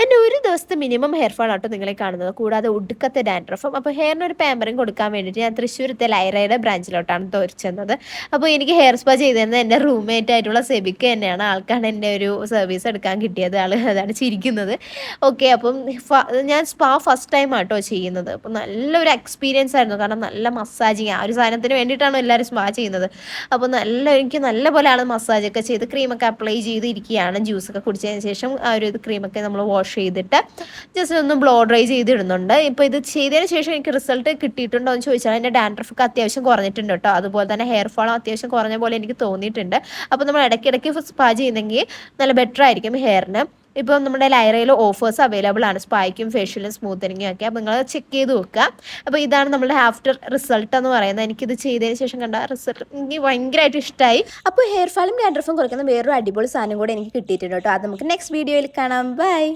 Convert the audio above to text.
എൻ്റെ ഒരു ദിവസത്തെ മിനിമം ഹെയർ ഫോൾ ആട്ടോ നിങ്ങളെ കാണുന്നത്. കൂടാതെ ഒടുക്കത്തെ ഡാൻഡ്രഫും. അപ്പോൾ ഹെയറിനൊരു പാമ്പറിങ് കൊടുക്കാൻ വേണ്ടിയിട്ട് ഞാൻ തൃശ്ശൂരത്തെ ലൈറയുടെ ബ്രാഞ്ചിലോട്ടാണ് ചെന്നത്. അപ്പോൾ എനിക്ക് ഹെയർ സ്പാ ചെയ്ത് തരുന്നത് എൻ്റെ റൂംമേറ്റ് ആയിട്ടുള്ള സെബിക്ക തന്നെയാണ്. ആൾക്കാണ് എൻ്റെ ഒരു സർവീസ് എടുക്കാൻ കിട്ടിയത്. ആൾ അതാണ് ചിരിക്കുന്നത്. ഓക്കെ, അപ്പം ഞാൻ സ്പാ ഫസ്റ്റ് ടൈം ആട്ടോ ചെയ്യുന്നത്. അപ്പോൾ നല്ലൊരു എക്സ്പീരിയൻസ് ആയിരുന്നു. കാരണം നല്ല മസാജിങ്, ആ ഒരു സാധനത്തിന് വേണ്ടിയിട്ടാണ് എല്ലാവരും സ്പാ ചെയ്യുന്നത്. അപ്പോൾ എനിക്ക് നല്ല പോലെ ആൾ മസാജൊക്കെ ചെയ്ത് ക്രീമൊക്കെ അപ്ലൈ ചെയ്തിരിക്കുകയാണ്. ജ്യൂസൊക്കെ കുടിച്ചതിന് ശേഷം ആ ഒരു ക്രീമൊക്കെ നമ്മൾ വാഷ് ചെയ്തിട്ട് ജസ്റ്റ് ഒന്ന് ബ്ലോ ഡ്രൈ ചെയ്തിടുന്നുണ്ട്. ഇപ്പോൾ ഇത് ചെയ്തതിന് ശേഷം എനിക്ക് റിസൾട്ട് കിട്ടിയിട്ടുണ്ടോ എന്ന് ചോദിച്ചാൽ എൻ്റെ ഡാൻഡ്രഫൊക്കെ അത്യാവശ്യം കുറഞ്ഞിട്ടുണ്ട് കേട്ടോ. അതുപോലെ തന്നെ ഹെയർ ഫോളും അത്യാവശ്യം കുറഞ്ഞ പോലെ എനിക്ക് തോന്നിയിട്ടുണ്ട്. അപ്പോൾ നമ്മൾ ഇടയ്ക്കിടയ്ക്ക് സ്പാ ചെയ്യുന്നെങ്കിൽ നല്ല ബെറ്റർ ആയിരിക്കും ഹെയറിന്. ഇപ്പം നമ്മുടെ ലൈറയിൽ ഓഫേഴ്സ് അവൈലബിൾ ആണ്, സ്പായ്ക്കും ഫേഷ്യലും സ്മൂത്തനിങ്ങും ഒക്കെ. അപ്പോൾ നിങ്ങൾ ചെക്ക് ചെയ്ത് നോക്കുക. അപ്പോൾ ഇതാണ് നമ്മുടെ ആഫ്റ്റർ റിസൾട്ട് എന്ന് പറയുന്നത്. എനിക്കിത് ചെയ്തതിന് ശേഷം കണ്ട റിസൾട്ട് എനിക്ക് ഭയങ്കരമായിട്ട് ഇഷ്ടമായി. അപ്പോൾ ഹെയർ ഫാളും ഡാൻഡ്രഫും കുറയ്ക്കുന്ന വേറൊരു അടിപൊളി സാധനം കൂടെ എനിക്ക് കിട്ടിയിട്ടുണ്ട് കേട്ടോ. അത് നമുക്ക് നെക്സ്റ്റ് വീഡിയോയിൽ കാണാം. ബൈ.